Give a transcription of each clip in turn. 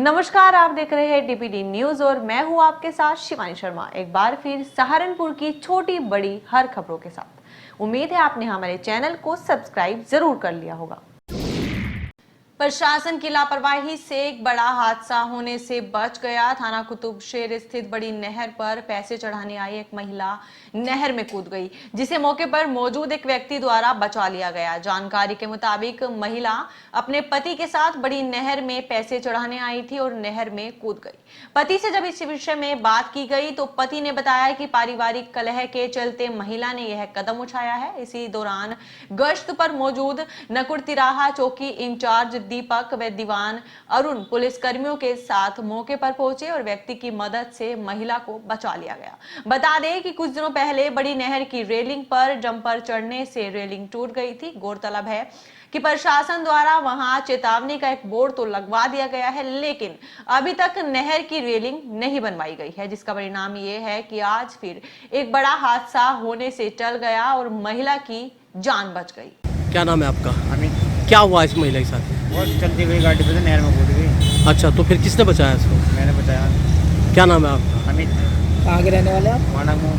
नमस्कार, आप देख रहे हैं डीपीडी न्यूज और मैं हूं आपके साथ शिवानी शर्मा। एक बार फिर सहारनपुर की छोटी बड़ी हर खबरों के साथ। उम्मीद है आपने हमारे चैनल को सब्सक्राइब जरूर कर लिया होगा। प्रशासन की लापरवाही से एक बड़ा हादसा होने से बच गया। थाना कुतुबशेर स्थित बड़ी नहर पर पैसे चढ़ाने आई एक महिला नहर में कूद गई, जिसे मौके पर मौजूद एक व्यक्ति द्वारा बचा लिया गया। जानकारी के मुताबिक महिला अपने पति के साथ बड़ी नहर में पैसे चढ़ाने आई थी और नहर में कूद गई। पति से जब इस विषय में बात की गई तो पति ने बताया कि पारिवारिक कलह के चलते महिला ने यह कदम उठाया है। इसी दौरान गश्त पर मौजूद नकुड़ तिराहा चौकी इंचार्ज दीपक व दीवान अरुण पुलिस कर्मियों के साथ मौके पर पहुंचे और व्यक्ति की मदद से महिला को बचा लिया गया। बता दें कि कुछ दिनों पहले बड़ी नहर की रेलिंग पर जंपर चढ़ने से रेलिंग टूट गई थी। गौरतलब है कि प्रशासन द्वारा वहां चेतावनी का एक बोर्ड तो लगवा दिया गया है, लेकिन अभी तक नहर की रेलिंग नहीं बनवाई गई है, जिसका परिणाम ये है कि आज फिर एक बड़ा हादसा होने से टल गया और महिला की जान बच गई। क्या नाम है आपका? अमित। क्या हुआ इस महिला के साथ? वो चलती हुई गाड़ी पे से नहर में कूद गई। अच्छा, तो फिर किसने बचाया इसको? मैंने बताया। क्या नाम है आपका? अमित। कहाँ के रहने वाले आप? मानामू।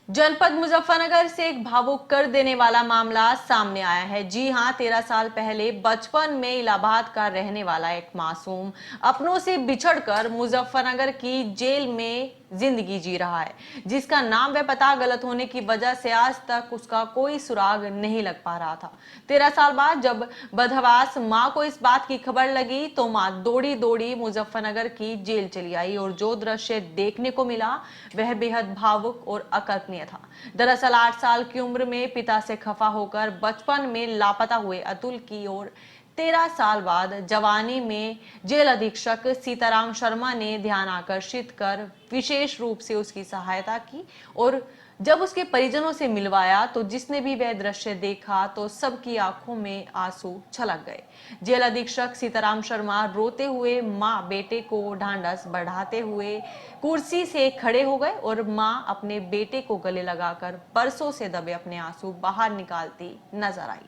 जनपद मुजफ्फरनगर से एक भावुक कर देने वाला मामला सामने आया है। जी हां, 13 साल पहले बचपन में इलाहाबाद का रहने वाला एक मासूम अपनों से बिछड़कर मुजफ्फरनगर की जेल में जिंदगी जी रहा है, जिसका नाम व पता गलत होने की वजह से आज तक उसका कोई सुराग नहीं लग पा रहा था। 13 साल बाद जब बदहवास मां को इस बात की खबर लगी तो मां दौड़ी दौड़ी मुजफ्फरनगर की जेल चली आई और जो दृश्य देखने को मिला वह बेहद भावुक और अकल्पनीय था। दरअसल 8 साल की उम्र में पिता से खफा होकर बचपन में लापता हुए अतुल की ओर 13 साल बाद जवानी में जेल अधीक्षक सीताराम शर्मा ने ध्यान आकर्षित कर विशेष रूप से उसकी सहायता की और जब उसके परिजनों से मिलवाया तो जिसने भी वह दृश्य देखा तो सबकी आंखों में आंसू छलक गए। जेल अधीक्षक सीताराम शर्मा रोते हुए मां बेटे को ढांढस बढ़ाते हुए कुर्सी से खड़े हो गए और मां अपने बेटे को गले लगाकर बरसों से दबे अपने आंसू बाहर निकालती नजर आई।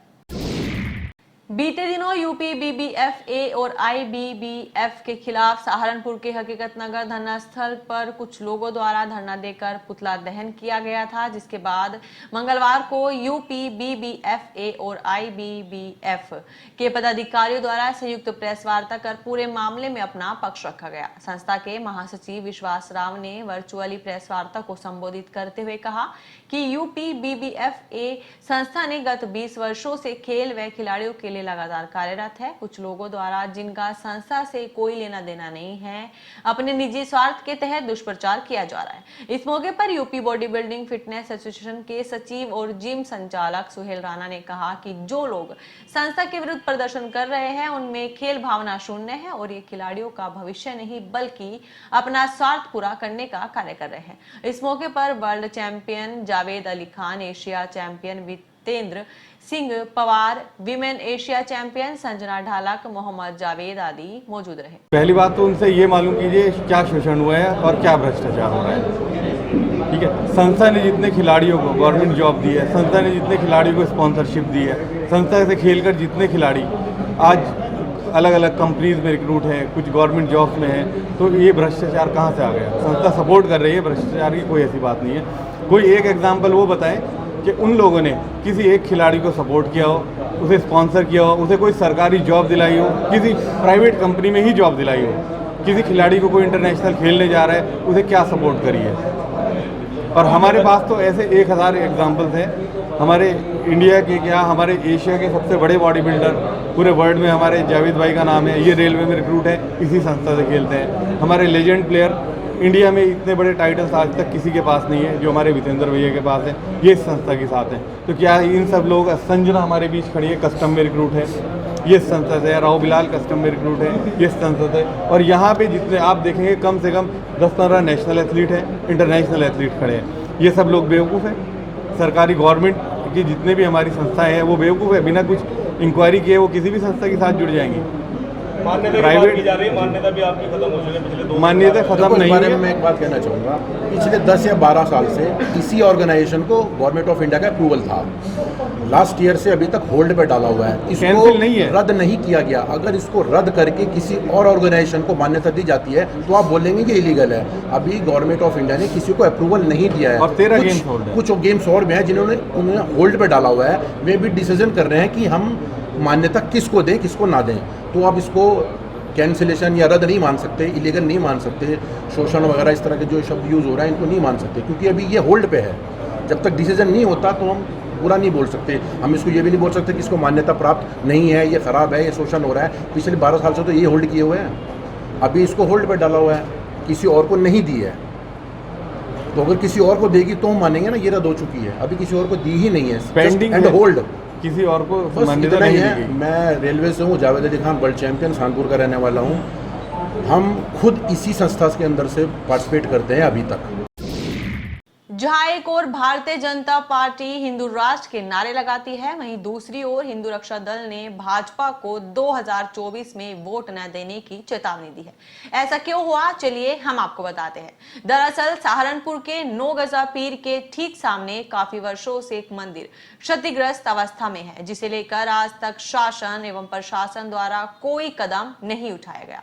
बीते दिनों यूपी बीबीएफए और आईबीबीएफ के खिलाफ सहारनपुर के हकीकत नगर धरना स्थल पर कुछ लोगों द्वारा धरना देकर पुतला दहन किया गया था, जिसके बाद मंगलवार को यूपी बीबीएफए और आईबीबीएफ के पदाधिकारियों द्वारा संयुक्त प्रेस वार्ता कर पूरे मामले में अपना पक्ष रखा गया। संस्था के महासचिव विश्वास राव ने वर्चुअली प्रेस वार्ता को संबोधित करते हुए कहा कि यूपी बीबीएफए संस्था ने गत 20 वर्षों से खेल व खिलाड़ियों के लिए लगातार कार्यरत है। कुछ लोगों द्वारा जिनका संस्था से कोई लेना देना नहीं है, अपने निजी स्वार्थ के तहत दुष्प्रचार किया जा रहा है। इस मौके पर UP body building fitness association के सचिव और जिम संचालक सुहेल राणा ने कहा कि जो लोग संस्था के विरुद्ध प्रदर्शन कर रहे हैं उनमें खेल भावना शून्य है और ये खिलाड़ियों का भविष्य नहीं बल्कि अपना स्वार्थ पूरा करने का कार्य कर रहे हैं। इस मौके पर world champion Javed Ali Khan, Asia champion Vitendra Singh Pawar, women Asia champion Sanjana Dhalak, Mohammad Javed आदि मौजूद रहे। पहली बात तो उनसे ये मालूम कीजिए क्या शोषण हुआ है और क्या भ्रष्टाचार हो रहा है। ठीक है, संस्था ने जितने खिलाड़ियों को गवर्नमेंट जॉब दी है, संस्था ने जितने खिलाड़ियों को स्पॉन्सरशिप दी है, संस्था से खेलकर जितने खिलाड़ी आज अलग अलग कंपनीज में रिक्रूट हैं, कुछ गवर्नमेंट जॉब्स में हैं, तो ये भ्रष्टाचार कहाँ से आ गया? संस्था सपोर्ट कर रही है, भ्रष्टाचार की कोई ऐसी बात नहीं है। कोई एक एग्जाम्पल वो बताएं कि उन लोगों ने किसी एक खिलाड़ी को सपोर्ट किया हो, उसे स्पॉन्सर किया हो, उसे कोई सरकारी जॉब दिलाई हो, किसी प्राइवेट कंपनी में ही जॉब दिलाई हो, किसी खिलाड़ी को कोई इंटरनेशनल खेलने जा रहा है उसे क्या सपोर्ट करी है। और हमारे पास तो ऐसे 1000 एग्जाम्पल्स हैं। हमारे इंडिया के क्या, हमारे एशिया के सबसे बड़े बॉडी बिल्डर पूरे वर्ल्ड में हमारे जावेद भाई का नाम है, ये रेलवे में रिक्रूट है, इसी संस्था से खेलते हैं। हमारे लेजेंड प्लेयर इंडिया में इतने बड़े टाइटल्स आज तक किसी के पास नहीं है जो हमारे वितेंद्र भैया के पास है, ये इस संस्था के साथ हैं। तो क्या इन सब लोग, संजना हमारे बीच खड़ी है, कस्टम में रिक्रूट है, ये संस्था से, राव बिलाल कस्टम में रिक्रूट है, ये संस्था से। और यहाँ पे जितने आप देखेंगे कम से कम 10-15 नेशनल एथलीट हैं, इंटरनेशनल एथलीट खड़े हैं। ये सब लोग बेवकूफ़ हैं। सरकारी गवर्नमेंट की जितने भी हमारी संस्थाएँ हैं वो बेवकूफ़ है, बिना कुछ इंक्वायरी किए वो किसी भी संस्था के साथ जुड़ जाएंगी। प्राइवेट मान्यता भी आपकी खत्म हो चुकी है पिछले 2 मान्यता देखो, खत्म इस नहीं बारे में है। मैं एक बात कहना चाहूँगा। पिछले 10 या 12 साल से इसी ऑर्गेनाइजेशन को गवर्नमेंट ऑफ इंडिया का अप्रूवल था। लास्ट ईयर से अभी तक होल्ड पे डाला हुआ है, इसको कैंसिल नहीं है। रद्द नहीं किया गया। अगर इसको रद्द करके किसी और ऑर्गेनाइजेशन को मान्यता दी जाती है तो आप बोलेंगे कि इलीगल है। अभी गवर्नमेंट ऑफ इंडिया ने किसी को अप्रूवल नहीं दिया है। और 13 गेम्स होल्ड है। कुछ गेम्स और भी हैं जिन्होंने उन्हें होल्ड पे डाला हुआ है। वे भी डिसीजन कर रहे हैं कि हम मान्यता किसको दें किसको ना दें। तो आप इसको कैंसिलेशन या रद्द नहीं मान सकते, इलीगल नहीं मान सकते, शोषण वगैरह इस तरह के जो शब्द यूज़ हो रहा है इनको नहीं मान सकते, क्योंकि अभी ये होल्ड पे है। जब तक डिसीजन नहीं होता तो हम बुरा नहीं बोल सकते। हम इसको ये भी नहीं बोल सकते कि इसको मान्यता प्राप्त नहीं है, ये ख़राब है, ये शोषण हो रहा है। पिछले 12 साल से तो ये होल्ड किए हुए हैं, अभी इसको होल्ड पे डाला हुआ है, किसी और को नहीं दी है। तो अगर किसी और को देगी तो हम मानेंगे ना ये रद्द हो चुकी है। अभी किसी और को दी ही नहीं है, पेंडिंग एंड होल्ड। किसी और को बस मान्यता इतना ही नहीं है। दी गई। मैं रेलवे से हूँ, जावेद अली खान, वर्ल्ड चैंपियन, कानपुर का रहने वाला हूँ। हम खुद इसी संस्था के अंदर से पार्टिसिपेट करते हैं अभी तक। जहां एक ओर भारतीय जनता पार्टी हिंदू राष्ट्र के नारे लगाती है, वहीं दूसरी ओर हिंदू रक्षा दल ने भाजपा को 2024 में वोट न देने की चेतावनी दी है। ऐसा क्यों हुआ, चलिए हम आपको बताते हैं। दरअसल सहारनपुर के 9 गजा पीर के ठीक सामने काफी वर्षों से एक मंदिर क्षतिग्रस्त अवस्था में है, जिसे लेकर आज तक शासन एवं प्रशासन द्वारा कोई कदम नहीं उठाया गया।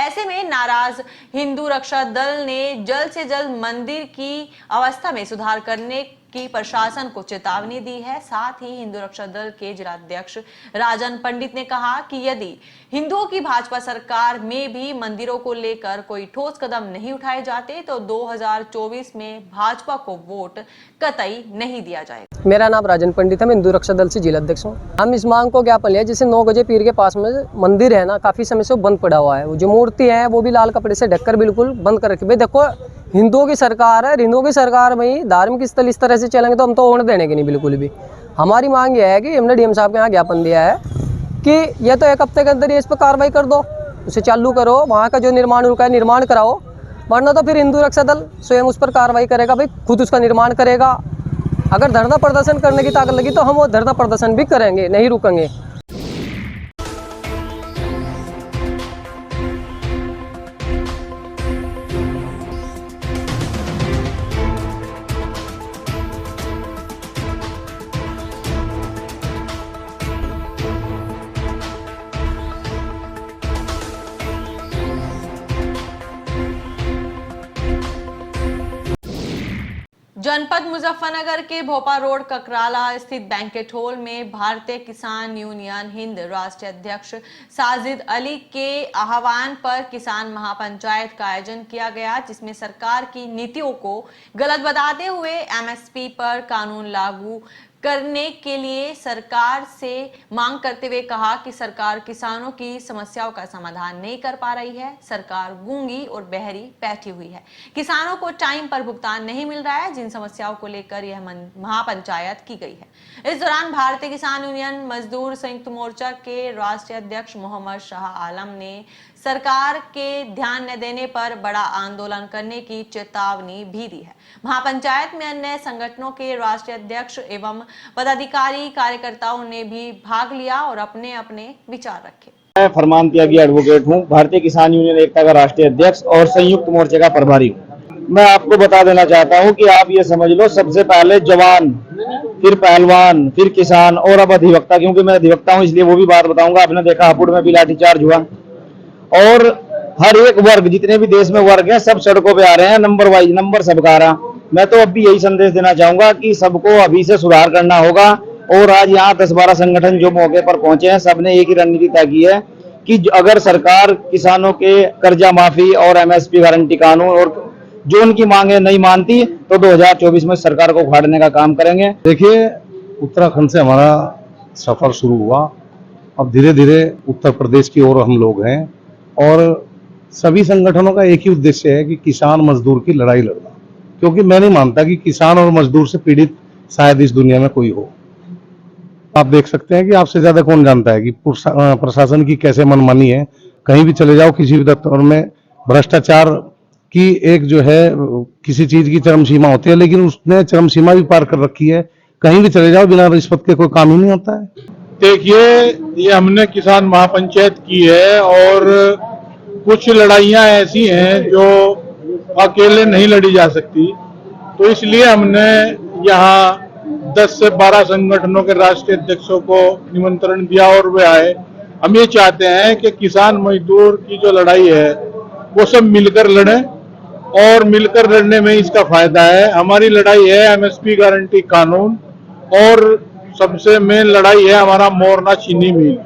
ऐसे में नाराज हिंदू रक्षा दल ने जल्द से जल्द मंदिर की अवस्था में सुधार करने की प्रशासन को चेतावनी दी है। साथ ही हिंदू रक्षा दल के जिलाध्यक्ष राजन पंडित ने कहा कि यदि हिंदुओं की भाजपा सरकार में भी मंदिरों को लेकर कोई ठोस कदम नहीं उठाए जाते तो 2024 में भाजपा को वोट कतई नहीं दिया जाएगा। मेरा नाम राजन पंडित है, मैं हिंदू रक्षा दल से जिलाध्यक्ष हूँ। हम इस मांग को ज्ञापन लिया, जैसे 9 गजे पीर के पास में मंदिर है ना, काफी समय से बंद पड़ा हुआ है। वो जो मूर्ति है वो भी लाल कपड़े से ढककर बिल्कुल बंद कर रखी। भाई देखो, हिंदुओं की सरकार है, हिंदुओं की सरकार में ही धार्मिक स्थल इस तरह से चलेंगे तो हम तो होने देने के नहीं बिल्कुल भी। हमारी मांग यह है कि हमने डीएम साहब के यहाँ ज्ञापन दिया है कि यह तो 1 हफ्ते के अंदर ये इस पर कार्रवाई कर दो, उसे चालू करो, वहाँ का जो निर्माण उनका निर्माण कराओ, वरना तो फिर हिंदू रक्षा दल स्वयं उस पर कार्रवाई करेगा। भाई खुद उसका निर्माण करेगा। अगर धरना प्रदर्शन करने की ताकत लगी तो हम वो धरना प्रदर्शन भी करेंगे, नहीं रुकेंगे। जनपद मुजफ्फरनगर के भोपा रोड ककराला स्थित बैंकेट हॉल में भारतीय किसान यूनियन हिंद राष्ट्रीय अध्यक्ष साजिद अली के आह्वान पर किसान महापंचायत का आयोजन किया गया, जिसमें सरकार की नीतियों को गलत बताते हुए एमएसपी पर कानून लागू करने के लिए सरकार से मांग करते हुए कहा कि सरकार किसानों की समस्याओं का समाधान नहीं कर पा रही है। सरकार गूंगी और बहरी बैठी हुई है। किसानों को टाइम पर भुगतान नहीं मिल रहा है, जिन समस्याओं को लेकर यह महापंचायत की गई है। इस दौरान भारतीय किसान यूनियन मजदूर संयुक्त मोर्चा के राष्ट्रीय अध्यक्ष मोहम्मद शाह आलम ने सरकार के ध्यान न देने पर बड़ा आंदोलन करने की चेतावनी भी दी है। महापंचायत में अन्य संगठनों के राष्ट्रीय अध्यक्ष एवं पदाधिकारी कार्यकर्ताओं ने भी भाग लिया और अपने अपने विचार रखे। मैं फरमान त्यागी एडवोकेट हूँ, भारतीय किसान यूनियन एकता का राष्ट्रीय अध्यक्ष और संयुक्त मोर्चे का प्रभारी हूँ। मैं आपको बता देना चाहता हूँ कि आप ये समझ लो, सबसे पहले जवान, फिर पहलवान, फिर किसान और अब अधिवक्ता, क्योंकि मैं अधिवक्ता हूँ इसलिए वो भी बात बताऊंगा। आपने देखा हापुड़ में भी लाठीचार्ज हुआ और हर एक वर्ग, जितने भी देश में वर्ग हैं, सब सड़कों पे आ रहे हैं, नंबर वाइज नंबर सबका आ रहा। मैं तो अब भी यही संदेश देना चाहूंगा कि सबको अभी से सुधार करना होगा। और आज यहाँ 10-12 संगठन जो मौके पर पहुंचे हैं, सबने एक ही रणनीति तय की है कि अगर सरकार किसानों के कर्जा माफी और एमएसपी गारंटी कानून और जो उनकी मांगे नहीं मानती तो 2024 में सरकार को उखाड़ने का काम करेंगे। देखिए, उत्तराखंड से हमारा सफर शुरू हुआ, अब धीरे धीरे उत्तर प्रदेश की ओर हम लोग हैं और सभी संगठनों का एक ही उद्देश्य है कि किसान मजदूर की लड़ाई लड़ना, क्योंकि मैं नहीं मानता कि किसान और मजदूर से पीड़ित शायद इस दुनिया में कोई हो। आप देख सकते हैं कि आपसे ज्यादा कौन जानता है कि प्रशासन की कैसे मनमानी है। कहीं भी चले जाओ, किसी भी दफ्तर में भ्रष्टाचार की एक जो है किसी चीज की चरम सीमा होती है, लेकिन उसने चरम सीमा भी पार कर रखी है। कहीं भी चले जाओ, बिना रिश्वत के कोई काम ही नहीं होता है। देखिए, ये हमने किसान महापंचायत की है और कुछ लड़ाइयां ऐसी हैं जो अकेले नहीं लड़ी जा सकती, तो इसलिए हमने यहाँ 10 से 12 संगठनों के राष्ट्रीय अध्यक्षों को निमंत्रण दिया और वे आए। हम ये चाहते हैं कि किसान मजदूर की जो लड़ाई है वो सब मिलकर लड़ें और मिलकर लड़ने में इसका फायदा है। हमारी लड़ाई है एमएसपी गारंटी कानून और सबसे मेन लड़ाई है हमारा मोरना चीनी मिल।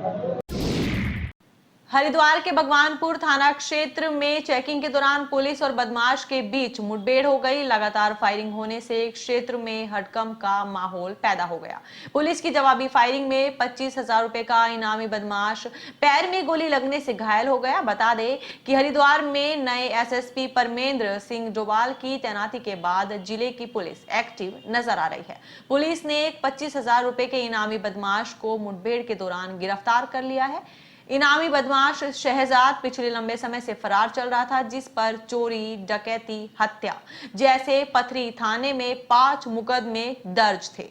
हरिद्वार के भगवानपुर थाना क्षेत्र में चेकिंग के दौरान पुलिस और बदमाश के बीच मुठभेड़ हो गई। लगातार फायरिंग होने से क्षेत्र में हड़कंप का माहौल पैदा हो गया। पुलिस की जवाबी फायरिंग में 25,000 रुपए का इनामी बदमाश पैर में गोली लगने से घायल हो गया। बता दें कि हरिद्वार में नए एसएसपी परमेंद्र सिंह डोभाल की तैनाती के बाद जिले की पुलिस एक्टिव नजर आ रही है। पुलिस ने एक 25,000 रुपए के इनामी बदमाश को मुठभेड़ के दौरान गिरफ्तार कर लिया है। इनामी बदमाश शहजाद पिछले लंबे समय से फरार चल रहा था, जिस पर चोरी, डकैती, हत्या जैसे पथरी थाने में 5 मुकदमे दर्ज थे।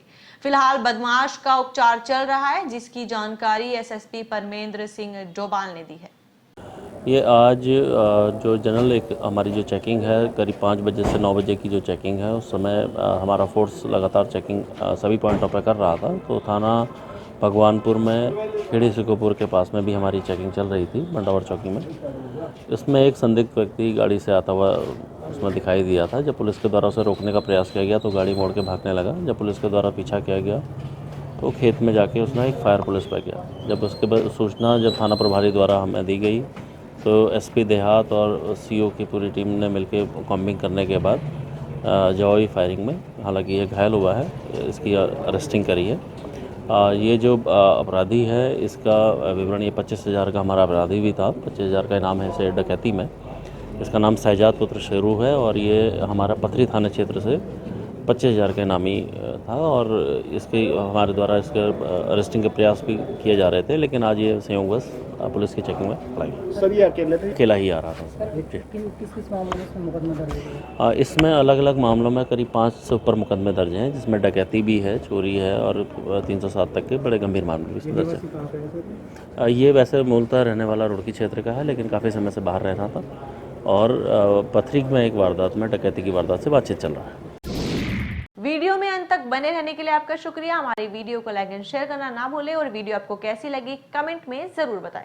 फिलहाल बदमाश का उपचार चल रहा है, जिसकी जानकारी एसएसपी परमेंद्र सिंह डोभाल ने दी है। ये आज जो जनरल एक हमारी जो चेकिंग है करीब 5 बजे से 9 बजे की जो चेकिंग है, उस समय हमारा फोर्स लगातार चेकिंग सभी पॉइंटों पर कर रहा था। तो थाना भगवानपुर में खेड़ी सिकोपुर के पास में भी हमारी चेकिंग चल रही थी, मंडावर चौकी में। इसमें एक संदिग्ध व्यक्ति गाड़ी से आता हुआ उसमें दिखाई दिया था। जब पुलिस के द्वारा उसे रोकने का प्रयास किया गया तो गाड़ी मोड़ के भागने लगा। जब पुलिस के द्वारा पीछा किया गया तो खेत में जाके उसने एक फायर पुलिस पर किया। जब उसके बाद सूचना जब थाना प्रभारी द्वारा हमें दी गई तो एसपी देहात और सीओ की पूरी टीम ने मिलकर कॉम्बिंग करने के बाद जवाबी फायरिंग में, हालांकि ये घायल हुआ है, इसकी अरेस्टिंग करी है। ये जो अपराधी है इसका विवरण, ये 25,000 का हमारा अपराधी भी था, 25,000 का इनाम है इसे डकैती में। इसका नाम शहजाद पुत्र शेरू है और ये हमारा पथरी थाना क्षेत्र से 25,000 का इनामी था और इसके हमारे द्वारा इसके अरेस्टिंग के प्रयास भी किए जा रहे थे, लेकिन आज ये संयोगवश पुलिस की चेकिंग में पड़ा गया। सर ये अकेले थे? अकेला ही आ रहा था सर। किस मामले में इसमें मुकदमा दर्ज है? इसमें अलग अलग मामलों में करीब 5 से ऊपर मुकदमे दर्ज हैं, जिसमें डकैती भी है, चोरी है और 307 तक के बड़े गंभीर मामले भी दर्ज हैं। ये वैसे मूलतः रहने वाला रुड़की क्षेत्र का है, लेकिन काफ़ी समय से बाहर रह रहा था और पथरी में एक वारदात में डकैती की वारदात से बातचीत चल रहा है। वीडियो में अंत तक बने रहने के लिए आपका शुक्रिया। हमारी वीडियो को लाइक एंड शेयर करना ना भूलें और वीडियो आपको कैसी लगी कमेंट में जरूर बताएं।